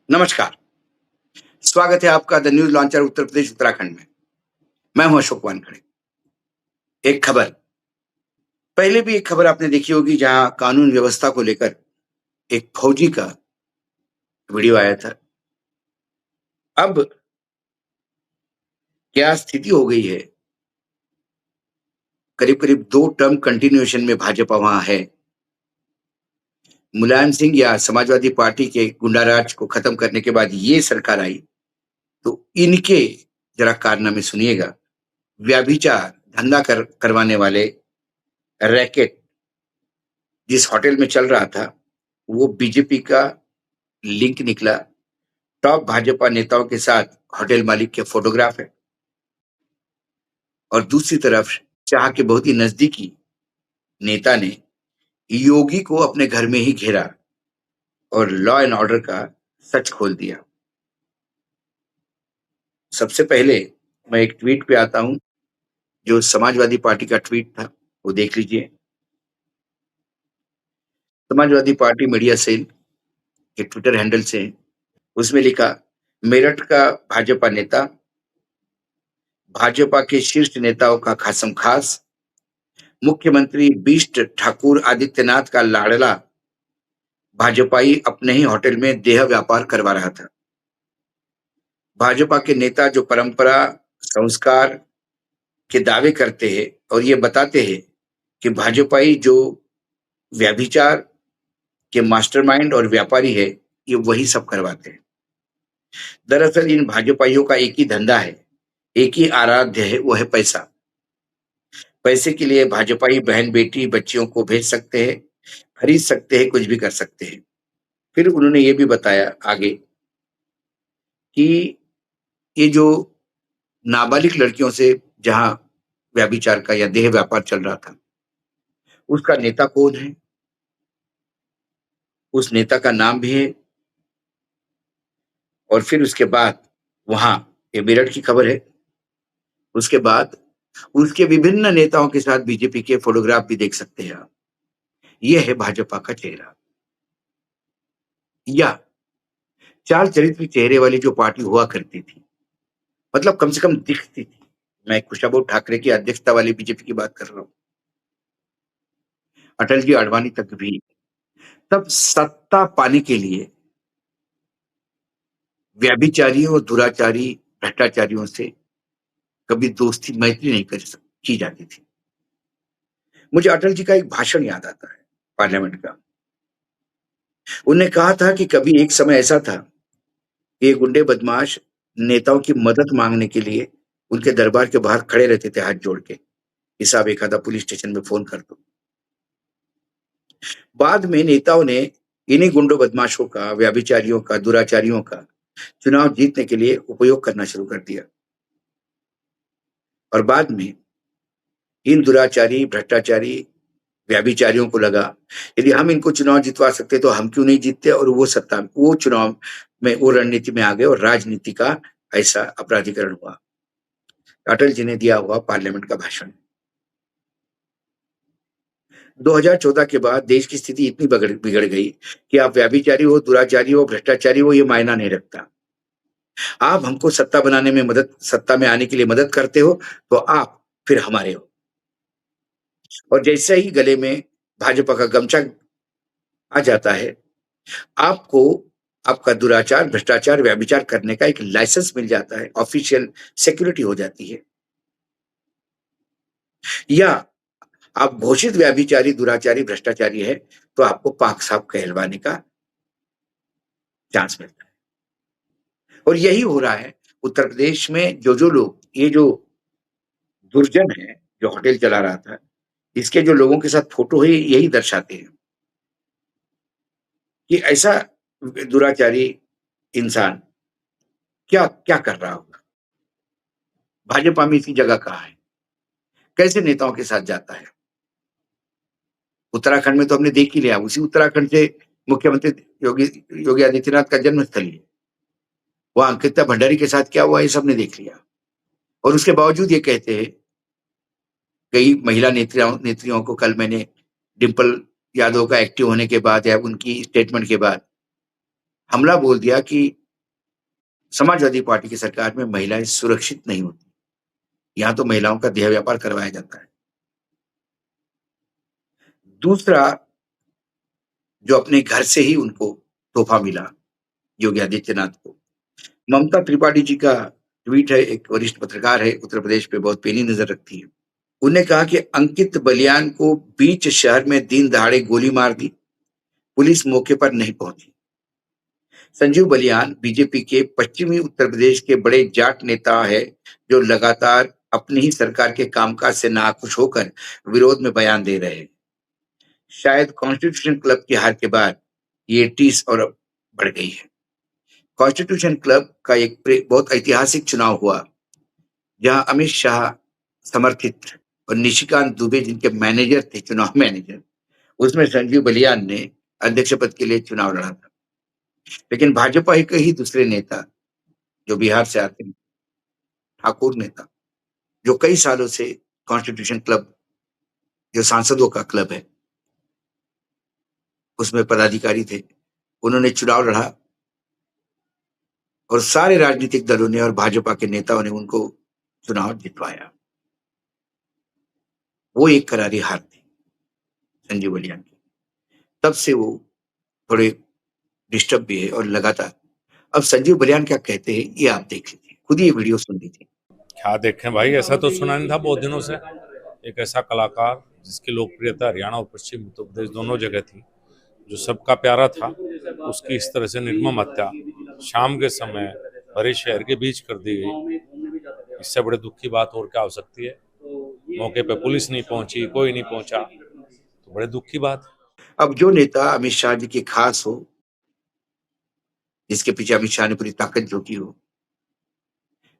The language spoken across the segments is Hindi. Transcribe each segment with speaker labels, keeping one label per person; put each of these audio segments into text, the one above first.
Speaker 1: नमस्कार। स्वागत है आपका the news launcher Uttar Pradesh Uttarakhand में। मैं हूं अशोक वानखड़े। एक खबर, पहले भी एक खबर आपने देखी होगी जहां कानून व्यवस्था को लेकर एक फौजी का वीडियो आया था। अब क्या स्थिति हो गई है, करीब-करीब 2 टर्म कंटिन्यूएशन में भाजपा वहां है। मुलायम सिंह या समाजवादी पार्टी के गुंडाराज को खत्म करने के बाद ये सरकार आई, तो इनके जरा कारनामे सुनिएगा। व्यभिचार, धंधा करवाने वाले रैकेट जिस होटल में चल रहा था, वो बीजेपी का लिंक निकला। टॉप भाजपा नेताओं के साथ होटल मालिक के फोटोग्राफ है और दूसरी तरफ शाह के बहुत ही नजदीकी नेता ने योगी को अपने घर में ही घेरा और लॉ एंड ऑर्डर का सच खोल दिया। सबसे पहले मैं एक ट्वीट पे आता हूं, जो समाजवादी पार्टी का ट्वीट था, वो देख लीजिए। समाजवादी पार्टी मीडिया सेल के ट्विटर हैंडल से है। उसमें लिखा, मेरठ का भाजपा नेता, भाजपा के शीर्ष नेताओं का खासम खास, मुख्यमंत्री बिष्ट ठाकुर आदित्यनाथ का लाडला भाजपाई अपने ही होटल में देह व्यापार करवा रहा था। भाजपा के नेता जो परंपरा संस्कार के दावे करते हैं और ये बताते हैं कि भाजपाई जो व्यभिचार के मास्टरमाइंड और व्यापारी है, ये वही सब करवाते हैं। दरअसल इन भाजपाइयों का एक ही धंधा है, एक ही आराध्य है, वो है पैसा। पैसे के लिए भाजपाई बहन बेटी बच्चियों को भेज सकते हैं, खरीद सकते हैं, कुछ भी कर सकते हैं। फिर उन्होंने ये भी बताया आगे कि ये जो नाबालिग लड़कियों से जहां व्यभिचार का या देह व्यापार चल रहा था, उसका नेता कौन है, उस नेता का नाम भी है। और फिर उसके बाद वहां, ये मेरठ की खबर है, उसके बाद उसके विभिन्न नेताओं के साथ बीजेपी के फोटोग्राफ भी देख सकते हैं आप। ये है भाजपा का चेहरा, या चार चरित्र चेहरे वाली जो पार्टी हुआ करती थी, मतलब कम से कम दिखती थी। मैं खुशबू ठाकरे की अध्यक्षता वाली बीजेपी की बात कर रहा हूँ, अटल जी आडवाणी तक भी। तब सत्ता पाने के लिए व्यभिचारियों, दुराचारी, भ्रष्टाचारियों से कभी दोस्ती मैत्री नहीं की जाती थी। मुझे अटल जी का एक भाषण याद आता है पार्लियामेंट का। उन्होंने कहा था कि कभी एक समय ऐसा था कि ये गुंडे बदमाश नेताओं की मदद मांगने के लिए उनके दरबार के बाहर खड़े रहते थे हाथ जोड़ के, कि साहब एक आधा पुलिस स्टेशन में फोन कर दो। बाद में नेताओं ने इन्हीं गुंडों बदमाशों का, व्यभिचारियों का, दुराचारियों का चुनाव जीतने के लिए उपयोग करना शुरू कर दिया। और बाद में इन दुराचारी, भ्रष्टाचारी, व्यभिचारियों को लगा, यदि हम इनको चुनाव जितवा सकते तो हम क्यों नहीं जीतते, और वो चुनाव में, वो रणनीति में आ गए और राजनीति का ऐसा अपराधीकरण हुआ। अटल जी ने दिया हुआ पार्लियामेंट का भाषण। 2014 के बाद देश की स्थिति इतनी बिगड़ गई कि आप व्यभिचारी हो, दुराचारी हो, भ्रष्टाचारी हो, ये मायना नहीं रखता। आप हमको सत्ता में आने के लिए मदद करते हो, तो आप फिर हमारे हो। और जैसे ही गले में भाजपा का गमछा आ जाता है, आपको आपका दुराचार, भ्रष्टाचार, व्यभिचार करने का एक लाइसेंस मिल जाता है, ऑफिशियल सिक्योरिटी हो जाती है। या आप घोषित व्यभिचारी, दुराचारी, भ्रष्टाचारी है, तो आपको पाक साहब कहलवाने का चांस मिलता है। और यही हो रहा है उत्तर प्रदेश में। जो लोग, ये जो दुर्जन है जो होटल चला रहा था, इसके जो लोगों के साथ फोटो है, यही दर्शाते हैं कि ऐसा दुराचारी इंसान क्या क्या कर रहा होगा। भाजपा में इसकी जगह कहाँ है, कैसे नेताओं के साथ जाता है। उत्तराखंड में तो हमने देख ही लिया, उसी उत्तराखंड से मुख्यमंत्री योगी योगी आदित्यनाथ का जन्म स्थल है। वहां अंकिता भंडारी के साथ क्या हुआ, ये सबने देख लिया। और उसके बावजूद ये कहते हैं, कई महिला नेत्रियों को कल मैंने डिंपल यादव का एक्टिव होने के बाद या उनकी स्टेटमेंट के बाद हमला बोल दिया कि समाजवादी पार्टी की सरकार में महिलाएं सुरक्षित नहीं होती। यहाँ तो महिलाओं का देह व्यापार करवाया जाता है। दूसरा, जो अपने घर से ही उनको तोहफा मिला योगी आदित्यनाथ को। ममता त्रिपाठी जी का ट्वीट है, एक वरिष्ठ पत्रकार है, उत्तर प्रदेश पे बहुत पैनी नजर रखती है। उन्होंने कहा कि अंकित बलियान को बीच शहर में दिन दहाड़े गोली मार दी, पुलिस मौके पर नहीं पहुंची। संजीव बलियान बीजेपी के पश्चिमी उत्तर प्रदेश के बड़े जाट नेता है, जो लगातार अपनी ही सरकार के कामकाज से नाखुश होकर विरोध में बयान दे रहे हैं। शायद कॉन्स्टिट्यूशन क्लब की हार के बाद ये टीस और बढ़ गई है। कॉन्स्टिट्यूशन क्लब का एक बहुत ऐतिहासिक चुनाव हुआ, जहां अमित शाह समर्थित और निशिकांत दुबे जिनके मैनेजर थे, चुनाव मैनेजर, उसमें संजीव बलियान ने अध्यक्ष पद के लिए चुनाव लड़ा था। लेकिन भाजपा के ही दूसरे नेता, जो बिहार से आते हैं, ठाकुर नेता, जो कई सालों से कॉन्स्टिट्यूशन क्लब, जो सांसदों का क्लब है, उसमें पदाधिकारी थे, उन्होंने चुनाव लड़ा और सारे राजनीतिक दलों ने और भाजपा के नेताओं ने उनको चुनाव जितवाया। वो एक करारी हार थी संजीव बलियान की। तब से वो थोड़े डिस्टर्ब भी है और लगातार। अब संजीव बलियान क्या कहते हैं ये आप देख लीजिए, खुद ही ये वीडियो सुन लीजिए।
Speaker 2: क्या देखें भाई, ऐसा तो सुना नहीं था बहुत दिनों से। एक ऐसा कलाकार जिसकी लोकप्रियता हरियाणा और पश्चिम उत्तर प्रदेश दोनों जगह थी, जो सबका प्यारा था, उसकी इस तरह से निर्मम हत्या शाम के समय भरे शहर के बीच कर दी गई। इससे बड़े दुख की बात और क्या हो सकती है। मौके पे पुलिस नहीं पहुंची, कोई नहीं पहुंचा, तो बड़े दुख की बात।
Speaker 1: अब जो नेता अमित शाह जी की खास हो, जिसके पीछे अमित शाह ने पूरी ताकत झोंकी हो,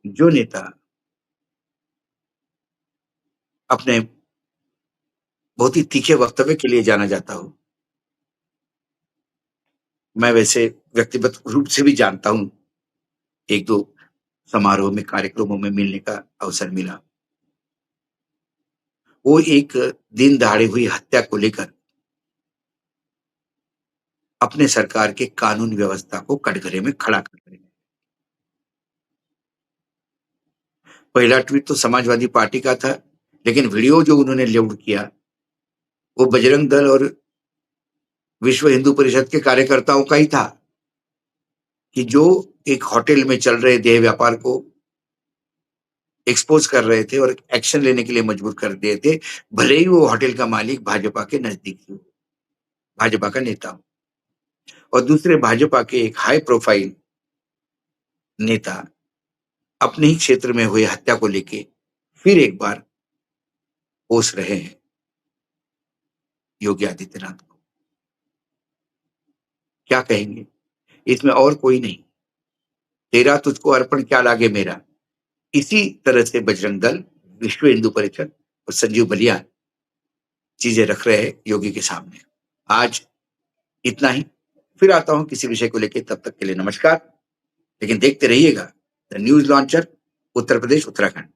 Speaker 1: जो नेता अपने बहुत ही तीखे वक्तव्य के लिए जाना जाता हो, मैं वैसे व्यक्तिगत रूप से भी जानता हूं, एक दो समारोह में, कार्यक्रमों में मिलने का अवसर मिला। वो एक दिन दहाड़े हुई हत्या को लेकर अपने सरकार के कानून व्यवस्था को कटघरे में खड़ा कर रहे हैं। पहला ट्वीट तो समाजवादी पार्टी का था, लेकिन वीडियो जो उन्होंने लोड किया वो बजरंग दल और विश्व हिंदू परिषद के कार्यकर्ताओं का ही था, कि जो एक होटल में चल रहे देह व्यापार को एक्सपोज कर रहे थे और एक्शन लेने के लिए मजबूर कर दिए थे, भले ही वो होटल का मालिक भाजपा के नजदीकी हो, भाजपा का नेता हो, और दूसरे भाजपा के एक हाई प्रोफाइल नेता अपने ही क्षेत्र में हुए हत्या को लेके फिर एक बार कोस रहे हैं योगी आदित्यनाथ को। क्या कहेंगे इसमें, और कोई नहीं। तेरा तुझको अर्पण क्या लागे मेरा, इसी तरह से बजरंग दल, विश्व हिंदू परिषद और संजीव बलियान चीजें रख रहे हैं योगी के सामने। आज इतना ही, फिर आता हूं किसी विषय को लेकर, तब तक के लिए नमस्कार। लेकिन देखते रहिएगा the news launcher, Uttar Pradesh Uttarakhand.